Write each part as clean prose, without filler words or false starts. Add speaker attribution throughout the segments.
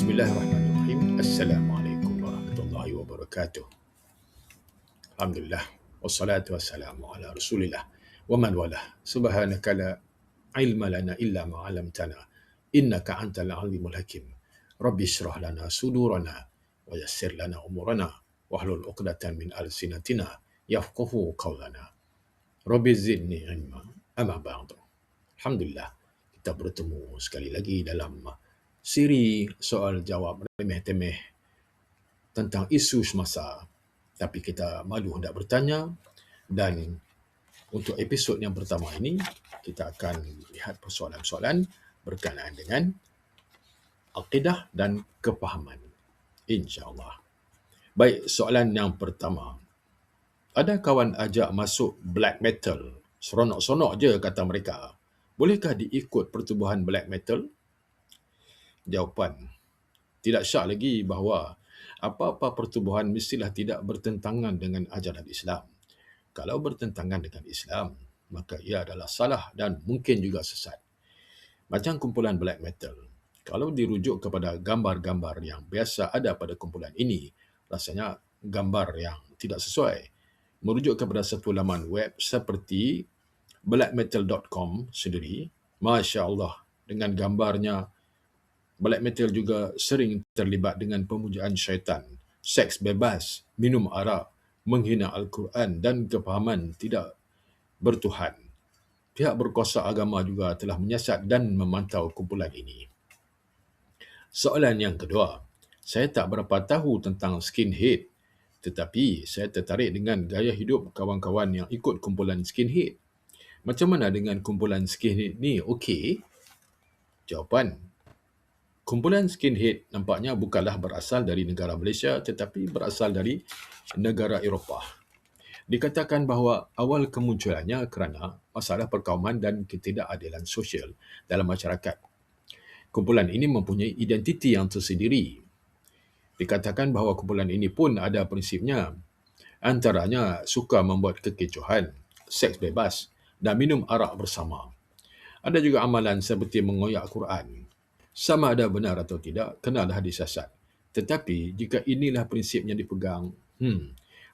Speaker 1: Bismillahirrahmanirrahim. Assalamualaikum warahmatullahi wabarakatuh. Alhamdulillah. Wassalatu wassalamu ala rasulillah. Wa man walah. Subhanaka la ilma lana illa ma 'allamtana. Innaka antal alimul hakim. Rabbi shrah lana sudurana wa yassir lana umurana wahlul 'uqdatan min alsinatina yafqahu qawlana. Rabbi zidni ilma. Amma ba'du. Alhamdulillah, kita bertemu sekali lagi dalam siri soal jawab remeh-temeh tentang isu semasa. Tapi kita malu hendak bertanya, dan untuk episod yang pertama ini, kita akan lihat persoalan-soalan berkenaan dengan akidah dan kefahaman. InsyaAllah. Baik, soalan yang pertama. Ada kawan ajak masuk black metal. Seronok-seronok je kata mereka. Bolehkah diikut pertubuhan black metal? Jawapan. Tidak syak lagi bahawa apa-apa pertubuhan mestilah tidak bertentangan dengan ajaran Islam. Kalau bertentangan dengan Islam, maka ia adalah salah dan mungkin juga sesat. Macam kumpulan black metal. Kalau dirujuk kepada gambar-gambar yang biasa ada pada kumpulan ini, rasanya gambar yang tidak sesuai. Merujuk kepada satu laman web seperti blackmetal.com sendiri, Masya Allah, dengan gambarnya, black metal juga sering terlibat dengan pemujaan syaitan, seks bebas, minum arak, menghina Al-Quran dan kefahaman tidak bertuhan. Pihak berkuasa agama juga telah menyiasat dan memantau kumpulan ini. Soalan yang kedua, saya tak berapa tahu tentang skinhead, tetapi saya tertarik dengan gaya hidup kawan-kawan yang ikut kumpulan skinhead. Macam mana dengan kumpulan skinhead ni? Okey. Jawapan. Kumpulan skinhead nampaknya bukanlah berasal dari negara Malaysia tetapi berasal dari negara Eropah. Dikatakan bahawa awal kemunculannya kerana masalah perkauman dan ketidakadilan sosial dalam masyarakat. Kumpulan ini mempunyai identiti yang tersendiri. Dikatakan bahawa kumpulan ini pun ada prinsipnya. Antaranya suka membuat kekecohan, seks bebas dan minum arak bersama. Ada juga amalan seperti mengoyak Quran. Sama ada benar atau tidak, kenalah disasat. Tetapi jika inilah prinsip yang dipegang,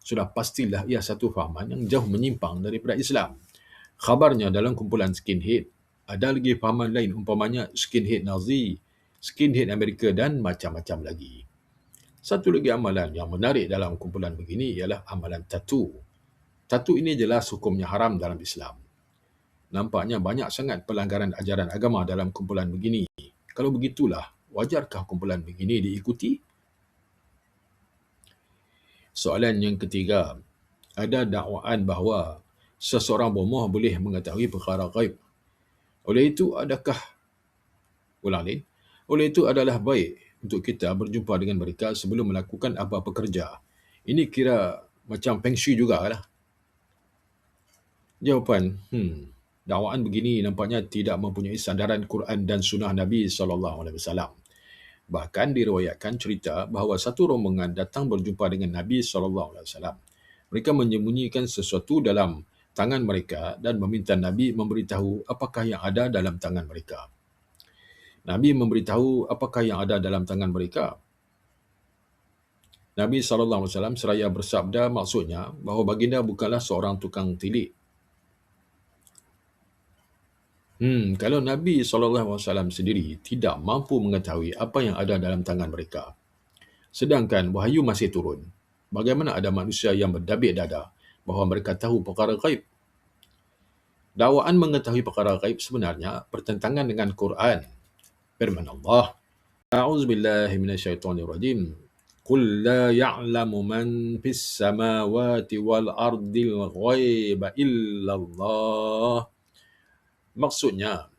Speaker 1: sudah pastilah ia satu fahaman yang jauh menyimpang daripada Islam. Khabarnya dalam kumpulan skinhead, ada lagi fahaman lain, umpamanya skinhead Nazi, skinhead Amerika dan macam-macam lagi. Satu lagi amalan yang menarik dalam kumpulan begini ialah amalan tatu. Tatu ini jelas hukumnya haram dalam Islam. Nampaknya banyak sangat pelanggaran ajaran agama dalam kumpulan begini. Kalau begitulah, wajarkah kumpulan begini diikuti? Soalan yang ketiga, ada dakwaan bahawa seseorang bomoh boleh mengetahui perkara gaib. Oleh itu adalah baik untuk kita berjumpa dengan mereka sebelum melakukan apa-apa kerja. Ini kira macam feng shui jugalah. Jawapan, dakwaan begini nampaknya tidak mempunyai sandaran Quran dan sunnah Nabi SAW. Bahkan diriwayatkan cerita bahawa satu rombongan datang berjumpa dengan Nabi SAW. Mereka menyembunyikan sesuatu dalam tangan mereka dan meminta Nabi memberitahu apakah yang ada dalam tangan mereka. Nabi memberitahu apakah yang ada dalam tangan mereka. Nabi SAW seraya bersabda, maksudnya bahawa baginda bukanlah seorang tukang tilik. Kalau Nabi SAW sendiri tidak mampu mengetahui apa yang ada dalam tangan mereka, sedangkan wahyu masih turun, bagaimana ada manusia yang berdabik dada bahawa mereka tahu perkara gaib? Dakwaan mengetahui perkara gaib sebenarnya bertentangan dengan Quran. Firman Allah, A'udzubillahi minasyaitonirrajim. Qul la ya'lamu man fis samawati wal ardil ghaiba illallah. Maksudnya,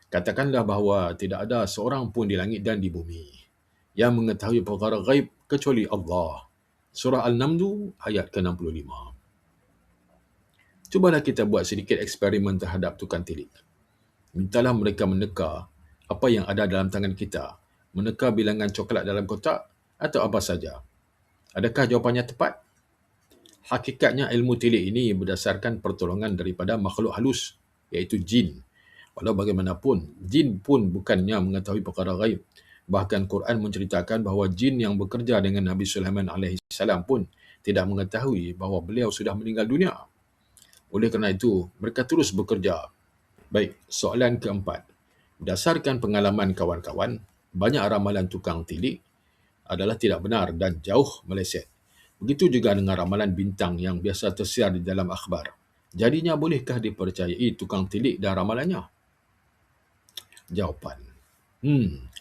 Speaker 1: katakanlah bahawa tidak ada seorang pun di langit dan di bumi yang mengetahui perkara gaib kecuali Allah. Surah Al-Naml ayat ke-65. Cubalah kita buat sedikit eksperimen terhadap tukang tilik. Mintalah mereka meneka apa yang ada dalam tangan kita, meneka bilangan coklat dalam kotak atau apa saja. Adakah jawapannya tepat? Hakikatnya ilmu tilik ini berdasarkan pertolongan daripada makhluk halus, iaitu jin. Walau bagaimanapun, jin pun bukannya mengetahui perkara gaib. Bahkan Quran menceritakan bahawa jin yang bekerja dengan Nabi Sulaiman alaihissalam pun tidak mengetahui bahawa beliau sudah meninggal dunia. Oleh kerana itu, mereka terus bekerja. Baik, soalan keempat. Berdasarkan pengalaman kawan-kawan, banyak ramalan tukang tilik adalah tidak benar dan jauh meleset. Begitu juga dengan ramalan bintang yang biasa tersiar di dalam akhbar. Jadinya bolehkah dipercayai tukang tilik dan ramalannya? Jawapan.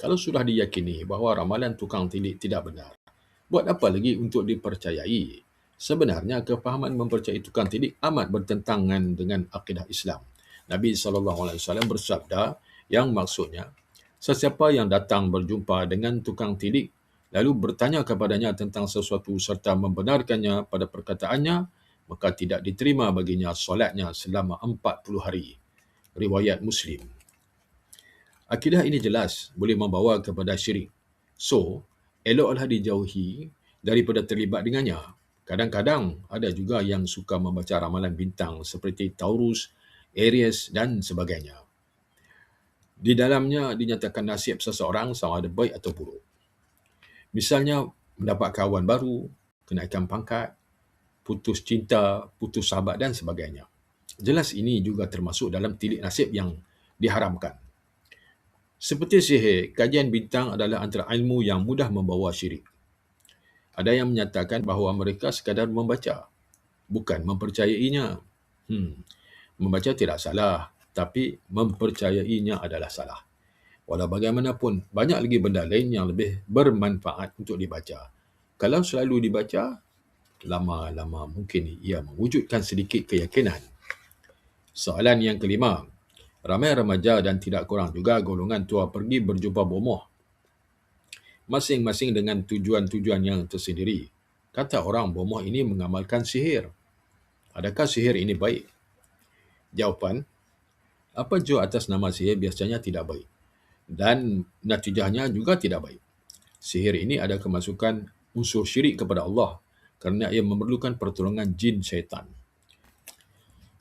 Speaker 1: Kalau sudah diyakini bahawa ramalan tukang tilik tidak benar, buat apa lagi untuk dipercayai? Sebenarnya kefahaman mempercayai tukang tilik amat bertentangan dengan akidah Islam. Nabi SAW bersabda yang maksudnya, sesiapa yang datang berjumpa dengan tukang tilik lalu bertanya kepadanya tentang sesuatu serta membenarkannya pada perkataannya, maka tidak diterima baginya solatnya selama 40 hari. Riwayat Muslim. Akidah ini jelas boleh membawa kepada syirik. So, eloklah dijauhi daripada terlibat dengannya. Kadang-kadang ada juga yang suka membaca ramalan bintang seperti Taurus, Aries dan sebagainya. Di dalamnya dinyatakan nasib seseorang sama ada baik atau buruk. Misalnya, mendapat kawan baru, kenaikan pangkat, putus cinta, putus sahabat dan sebagainya. Jelas ini juga termasuk dalam tilik nasib yang diharamkan. Seperti sihir, kajian bintang adalah antara ilmu yang mudah membawa syirik. Ada yang menyatakan bahawa mereka sekadar membaca, bukan mempercayainya. Membaca tidak salah, tapi mempercayainya adalah salah. Walau bagaimanapun, banyak lagi benda lain yang lebih bermanfaat untuk dibaca. Kalau selalu dibaca, lama-lama mungkin ia mewujudkan sedikit keyakinan. Soalan yang kelima. Ramai remaja dan tidak kurang juga golongan tua pergi berjumpa bomoh. Masing-masing dengan tujuan-tujuan yang tersendiri. Kata orang bomoh ini mengamalkan sihir. Adakah sihir ini baik? Jawapan, apa jua atas nama sihir biasanya tidak baik. Dan natijahnya juga tidak baik. Sihir ini ada kemasukan unsur syirik kepada Allah kerana ia memerlukan pertolongan jin syaitan.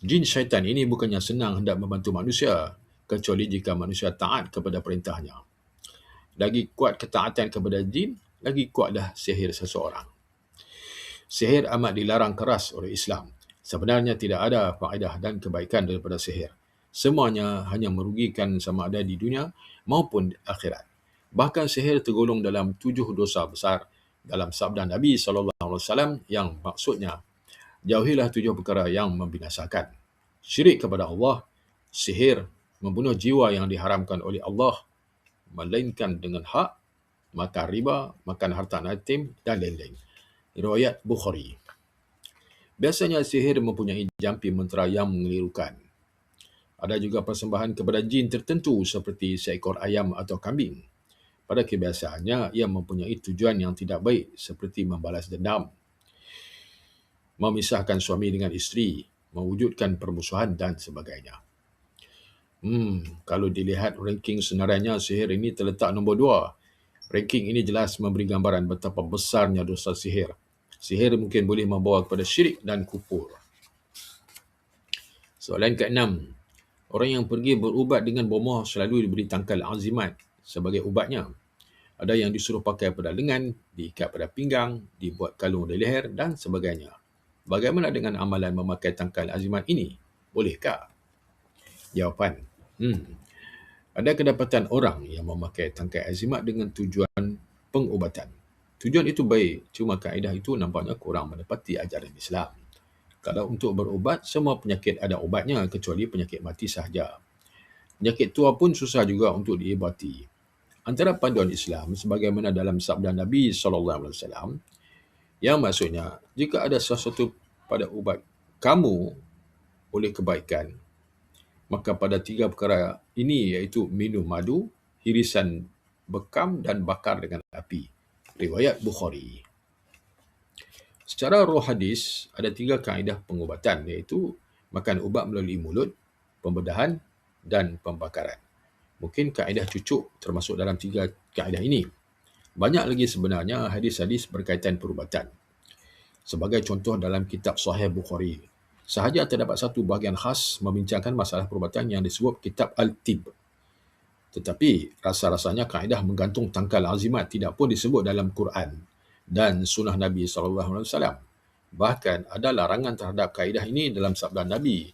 Speaker 1: Jin syaitan ini bukannya senang hendak membantu manusia, kecuali jika manusia taat kepada perintahnya. Lagi kuat ketaatan kepada jin, lagi kuatlah sihir seseorang. Sihir amat dilarang keras oleh Islam. Sebenarnya tidak ada faedah dan kebaikan daripada sihir. Semuanya hanya merugikan sama ada di dunia maupun di akhirat. Bahkan sihir tergolong dalam 7 dosa besar dalam sabda Nabi SAW yang maksudnya, jauhilah 7 perkara yang membinasakan. Syirik kepada Allah, sihir, membunuh jiwa yang diharamkan oleh Allah, melainkan dengan hak, makan riba, makan harta yatim dan lain-lain. Riwayat Bukhari. Biasanya sihir mempunyai jampi mentera yang mengelirukan. Ada juga persembahan kepada jin tertentu seperti seekor ayam atau kambing. Pada kebiasaannya, ia mempunyai tujuan yang tidak baik seperti membalas dendam, memisahkan suami dengan isteri, mewujudkan permusuhan dan sebagainya. Kalau dilihat ranking senarai,nya sihir ini terletak nombor 2. Ranking ini jelas memberi gambaran betapa besarnya dosa sihir. Sihir mungkin boleh membawa kepada syirik dan kufur. Soalan ke-6. Orang yang pergi berubat dengan bomoh selalu diberi tangkal azimat sebagai ubatnya. Ada yang disuruh pakai pada lengan, diikat pada pinggang, dibuat kalung di leher dan sebagainya. Bagaimana dengan amalan memakai tangkal azimat ini? Bolehkah? Jawapan. Ada kedapatan orang yang memakai tangkal azimat dengan tujuan pengubatan. Tujuan itu baik, cuma kaedah itu nampaknya kurang menepati ajaran Islam. Kalau untuk berubat, semua penyakit ada ubatnya kecuali penyakit mati sahaja. Penyakit tua pun susah juga untuk diubati. Antara panduan Islam, sebagaimana dalam sabda Nabi SAW, yang maksudnya, jika ada sesuatu pada ubat kamu oleh kebaikan, maka pada 3 perkara ini iaitu minum madu, hirisan bekam dan bakar dengan api. Riwayat Bukhari. Secara roh hadis, ada 3 kaedah pengubatan iaitu makan ubat melalui mulut, pembedahan dan pembakaran. Mungkin kaedah cucuk termasuk dalam 3 kaedah ini. Banyak lagi sebenarnya hadis-hadis berkaitan perubatan. Sebagai contoh dalam kitab Sahih Bukhari, sahaja terdapat satu bahagian khas membincangkan masalah perubatan yang disebut kitab Al-Tib. Tetapi rasa-rasanya kaedah menggantung tangkal azimat tidak pun disebut dalam Quran dan sunnah Nabi SAW. Bahkan ada larangan terhadap kaedah ini dalam sabda Nabi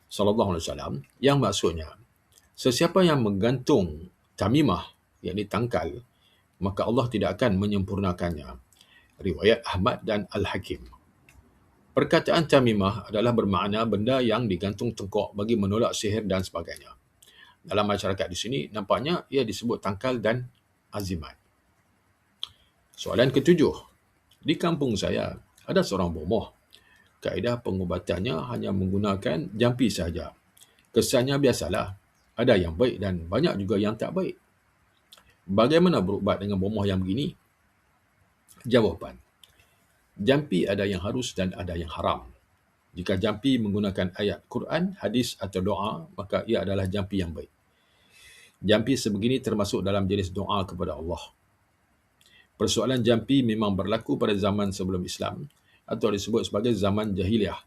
Speaker 1: SAW yang maksudnya, sesiapa yang menggantung tamimah, yakni tangkal, maka Allah tidak akan menyempurnakannya. Riwayat Ahmad dan Al-Hakim. Perkataan tamimah adalah bermakna benda yang digantung tengkok bagi menolak sihir dan sebagainya. Dalam masyarakat di sini, nampaknya ia disebut tangkal dan azimat. Soalan ketujuh. Di kampung saya, ada seorang bomoh. Kaedah pengubatannya hanya menggunakan jampi sahaja. Kesannya biasalah. Ada yang baik dan banyak juga yang tak baik. Bagaimana berubat dengan bomoh yang begini? Jawapan. Jampi ada yang harus dan ada yang haram. Jika jampi menggunakan ayat Quran, hadis atau doa, maka ia adalah jampi yang baik. Jampi sebegini termasuk dalam jenis doa kepada Allah. Persoalan jampi memang berlaku pada zaman sebelum Islam atau disebut sebagai zaman jahiliah.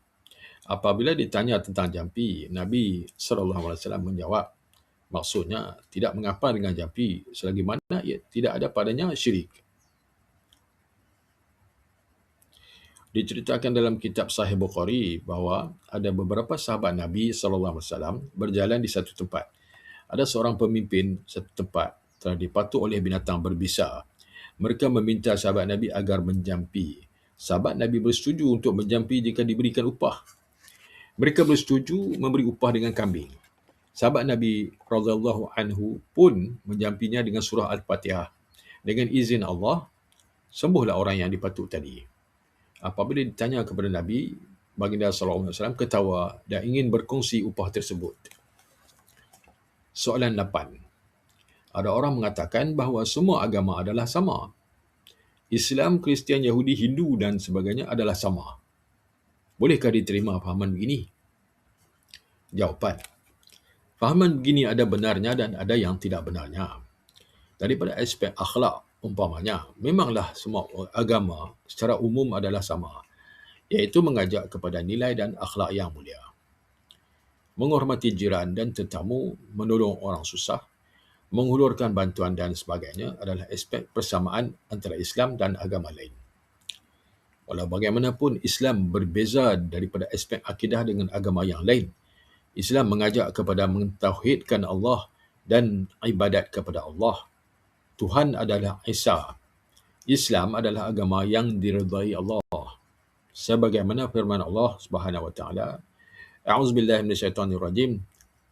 Speaker 1: Apabila ditanya tentang jampi, Nabi SAW menjawab, maksudnya tidak mengapa dengan jampi selagi mana ia tidak ada padanya syirik. Diceritakan dalam kitab Sahih Bukhari bahawa ada beberapa sahabat Nabi SAW berjalan di satu tempat. Ada seorang pemimpin satu tempat telah dipatuk oleh binatang berbisa. Mereka meminta sahabat Nabi agar menjampi. Sahabat Nabi bersetuju untuk menjampi jika diberikan upah. Mereka bersetuju memberi upah dengan kambing. Sahabat Nabi radhiyallahu anhu pun menjampinya dengan surah Al-Fatihah. Dengan izin Allah, sembuhlah orang yang dipatuk tadi. Apabila ditanya kepada Nabi, baginda sallallahu alaihi wasallam ketawa dan ingin berkongsi upah tersebut. Soalan 8. Ada orang mengatakan bahawa semua agama adalah sama. Islam, Kristian, Yahudi, Hindu dan sebagainya adalah sama. Bolehkah diterima fahaman begini? Jawapan. Fahaman begini ada benarnya dan ada yang tidak benarnya. Daripada aspek akhlak, umpamanya, memanglah semua agama secara umum adalah sama, iaitu mengajak kepada nilai dan akhlak yang mulia. Menghormati jiran dan tetamu, menolong orang susah, menghulurkan bantuan dan sebagainya adalah aspek persamaan antara Islam dan agama lain. Walau bagaimanapun, Islam berbeza daripada aspek akidah dengan agama yang lain. Islam mengajak kepada mentauhidkan Allah dan ibadat kepada Allah. Tuhan adalah Esa. Islam adalah agama yang diridai Allah. Sebagaimana firman Allah Subhanahu wa taala, A'udzubillahi minasyaitonirrajim.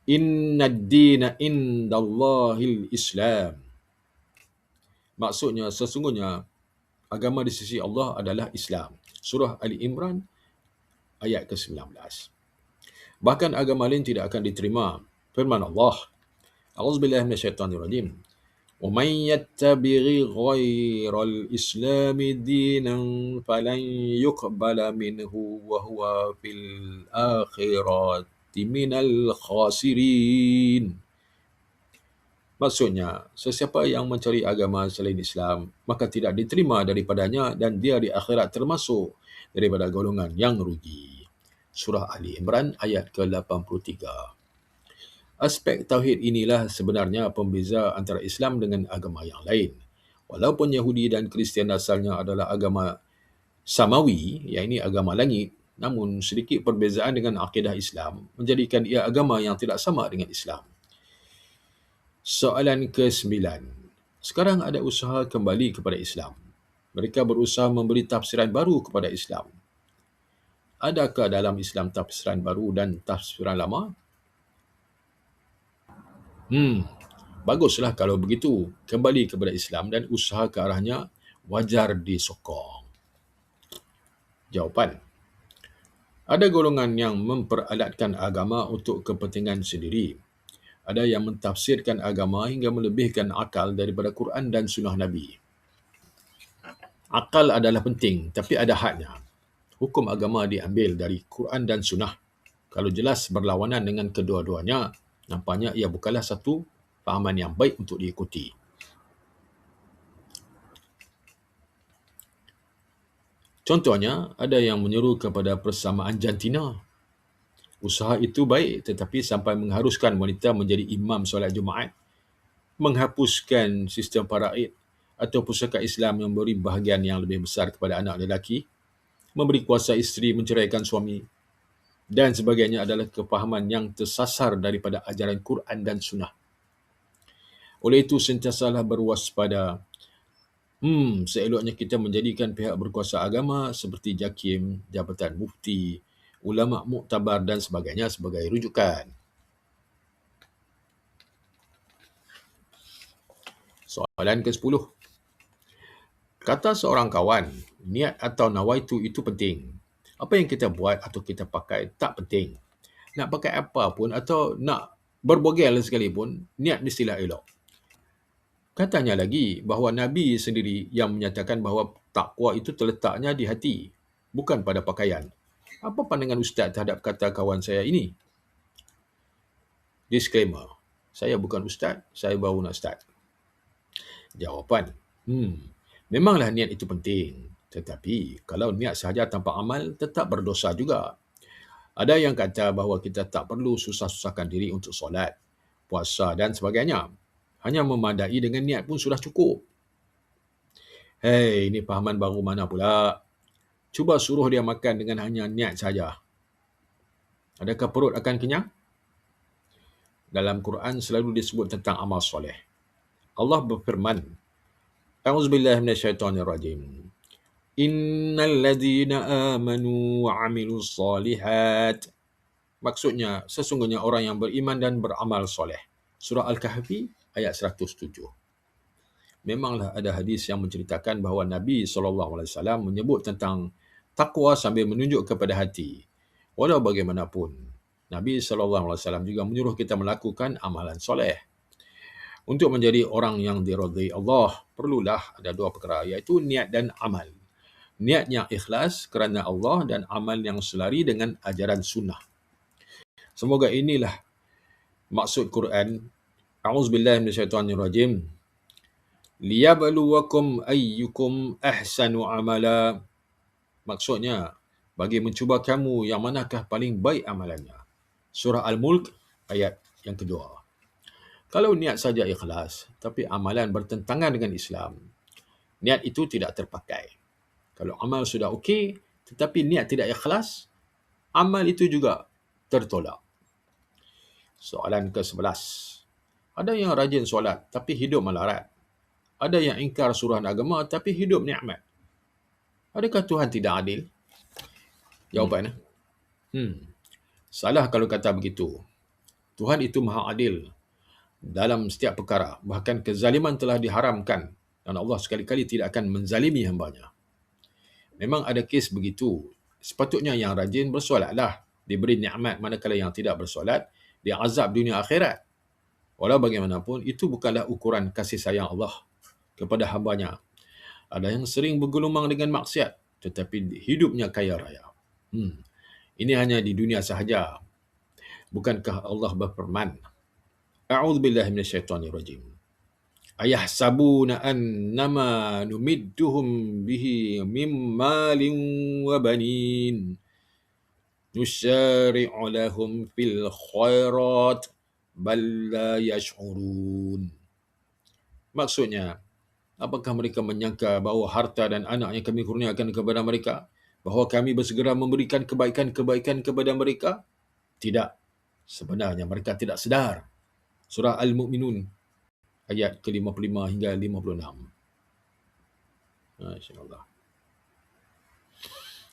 Speaker 1: Innad dina indallahil Islam. Maksudnya sesungguhnya agama di sisi Allah adalah Islam. Surah Ali Imran ayat ke-19. Bahkan agama lain tidak akan diterima. Firman Allah, A'udzubillahi minasyaitonirrajim. وَمَنْ يَتَّبِغِ غَيْرَ الْإِسْلَامِ دِينًا فَلَنْ يُقْبَلَ مِنْهُ وَهُوَ فِي الْآخِرَةِ مِنَ الْخَاسِرِينَ. Maksudnya, sesiapa yang mencari agama selain Islam, maka tidak diterima daripadanya dan dia di akhirat termasuk daripada golongan yang rugi. Surah Ali Imran ayat ke-83. Aspek tauhid inilah sebenarnya pembeza antara Islam dengan agama yang lain. Walaupun Yahudi dan Kristian asalnya adalah agama samawi, iaitu agama langit, namun sedikit perbezaan dengan akidah Islam menjadikan ia agama yang tidak sama dengan Islam. Soalan ke-9. Sekarang ada usaha kembali kepada Islam. Mereka berusaha memberi tafsiran baru kepada Islam. Adakah dalam Islam tafsiran baru dan tafsiran lama? Baguslah kalau begitu. Kembali kepada Islam dan usaha ke arahnya wajar disokong. Jawapan. Ada golongan yang memperalatkan agama untuk kepentingan sendiri. Ada yang mentafsirkan agama hingga melebihkan akal daripada Quran dan sunnah Nabi. Akal adalah penting, tapi ada hadnya. Hukum agama diambil dari Quran dan sunnah. Kalau jelas berlawanan dengan kedua-duanya, nampaknya ia bukanlah satu fahaman yang baik untuk diikuti. Contohnya, ada yang menyeru kepada persamaan jantina. Usaha itu baik tetapi sampai mengharuskan wanita menjadi imam solat Jumaat. menghapuskan sistem faraid atau pusaka Islam yang memberi bahagian yang lebih besar kepada anak lelaki, memberi kuasa isteri menceraikan suami, dan sebagainya adalah kefahaman yang tersasar daripada ajaran Quran dan Sunnah. Oleh itu, sentiasalah berwaspada. Seeloknya kita menjadikan pihak berkuasa agama seperti JAKIM, Jabatan Mufti, ulama muktabar dan sebagainya sebagai rujukan. Soalan ke-10. Kata seorang kawan, niat atau nawaitu itu penting. Apa yang kita buat atau kita pakai tak penting. Nak pakai apa pun atau nak berbogel sekalipun, niat mestilah elok. Katanya lagi bahawa Nabi sendiri yang menyatakan bahawa takwa itu terletaknya di hati, bukan pada pakaian. Apa pandangan Ustaz terhadap kata kawan saya ini? Disclaimer, saya bukan Ustaz, saya baru nak start. Jawapan, memanglah niat itu penting. Tetapi kalau niat sahaja tanpa amal, tetap berdosa juga. Ada yang kata bahawa kita tak perlu susah-susahkan diri untuk solat, puasa dan sebagainya. Hanya memadai dengan niat pun sudah cukup. Hei, ini pahaman baru mana pula? Cuba suruh dia makan dengan hanya niat saja. Adakah perut akan kenyang? Dalam Quran selalu disebut tentang amal soleh. Allah berfirman, A'udzubillahi minasyaitonirrajim. Innal ladzina amanu wa 'amilus solihat. Maksudnya, sesungguhnya orang yang beriman dan beramal soleh. Surah Al-Kahfi ayat 107. Memanglah ada hadis yang menceritakan bahawa Nabi SAW menyebut tentang takwa sambil menunjuk kepada hati. Walau bagaimanapun, Nabi SAW juga menyuruh kita melakukan amalan soleh. Untuk menjadi orang yang diridai Allah, perlulah ada dua perkara, iaitu niat dan amal. Niat yang ikhlas kerana Allah dan amal yang selari dengan ajaran sunnah. Semoga inilah maksud Quran. A'udzubillahi minasyaitonirrajim. Liyabluwakum ayyukum ahsanu amala. Maksudnya, bagi mencuba kamu yang manakah paling baik amalannya. Surah Al-Mulk ayat yang kedua. Kalau niat saja ikhlas, tapi amalan bertentangan dengan Islam, niat itu tidak terpakai. Kalau amal sudah okey, tetapi niat tidak ikhlas, amal itu juga tertolak. Soalan ke-11. Ada yang rajin solat, tapi hidup melarat. Ada yang ingkar suruhan agama, tapi hidup nikmat. Adakah Tuhan tidak adil? Jawapannya, salah kalau kata begitu. Tuhan itu maha adil dalam setiap perkara. Bahkan kezaliman telah diharamkan dan Allah sekali-kali tidak akan menzalimi hambanya. Memang ada kes begitu. Sepatutnya yang rajin bersolatlah, diberi nikmat, manakala yang tidak bersolat, dia azab dunia akhirat. Walau bagaimanapun, itu bukanlah ukuran kasih sayang Allah kepada hambanya. Ada yang sering bergelumang dengan maksiat, tetapi hidupnya kaya raya. Ini hanya di dunia sahaja. Bukankah Allah berfirman, A'udzubillahi minasyaitonirrajim. Ayahsabuna annama numidduhum bihi mim malin wa banin. Nusyari'u lahum fil khairat bal la yash'urun. Maksudnya, apakah mereka menyangka bahawa harta dan anak yang kami kurniakan kepada mereka, bahawa kami bersegera memberikan kebaikan-kebaikan kepada mereka? Tidak. Sebenarnya mereka tidak sedar. Surah Al-Mu'minun ayat ke-55 hingga 56. Masya-Allah.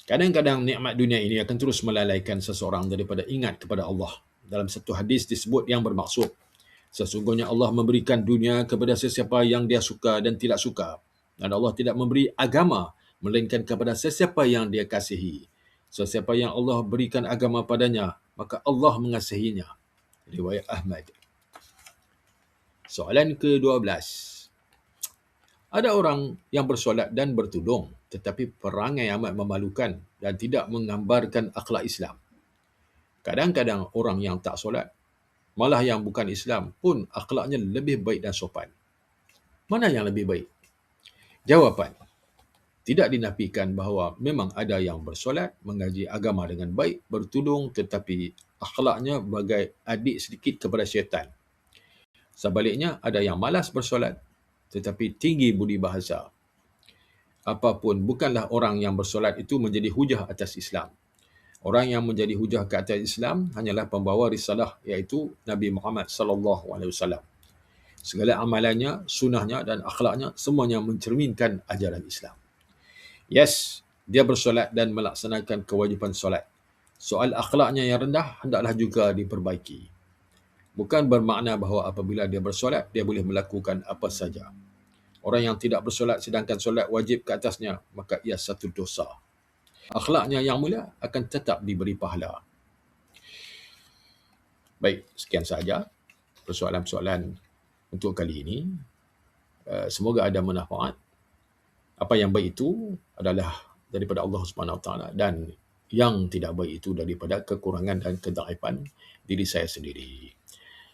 Speaker 1: Kadang-kadang nikmat dunia ini akan terus melalaikan seseorang daripada ingat kepada Allah. Dalam satu hadis disebut yang bermaksud, sesungguhnya Allah memberikan dunia kepada sesiapa yang dia suka dan tidak suka. Dan Allah tidak memberi agama melainkan kepada sesiapa yang dia kasihi. Sesiapa yang Allah berikan agama padanya, maka Allah mengasihinya. Riwayat Ahmad. Soalan ke-12. Ada orang yang bersolat dan bertudung, tetapi perangai amat memalukan dan tidak menggambarkan akhlak Islam. Kadang-kadang orang yang tak solat, malah yang bukan Islam pun akhlaknya lebih baik dan sopan. Mana yang lebih baik? Jawapan, tidak dinafikan bahawa memang ada yang bersolat, mengaji agama dengan baik, bertudung tetapi akhlaknya bagai adik sedikit kepada syaitan. Sebaliknya, ada yang malas bersolat tetapi tinggi budi bahasa. Apapun, bukanlah orang yang bersolat itu menjadi hujah atas Islam. Orang yang menjadi hujah ke atas Islam hanyalah pembawa risalah, iaitu Nabi Muhammad sallallahu alaihi wasallam. Segala amalannya, sunnahnya dan akhlaknya semuanya mencerminkan ajaran Islam. Yes, dia bersolat dan melaksanakan kewajipan solat. Soal akhlaknya yang rendah hendaklah juga diperbaiki. Bukan bermakna bahawa apabila dia bersolat, dia boleh melakukan apa saja. Orang yang tidak bersolat sedangkan solat wajib ke atasnya, maka ia satu dosa. Akhlaknya yang mulia akan tetap diberi pahala. Baik, sekian sahaja persoalan-persoalan untuk kali ini. Semoga ada manfaat. Apa yang baik itu adalah daripada Allah Subhanahu Wa Taala, dan yang tidak baik itu daripada kekurangan dan kedaifan diri saya sendiri.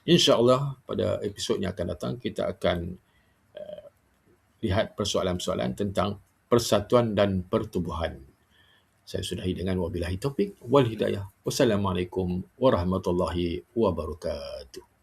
Speaker 1: InsyaAllah pada episod yang akan datang kita akan lihat persoalan-persoalan tentang persatuan dan pertubuhan. Saya sudahi dengan wabillahi taufik wal hidayah. Wassalamualaikum warahmatullahi wabarakatuh.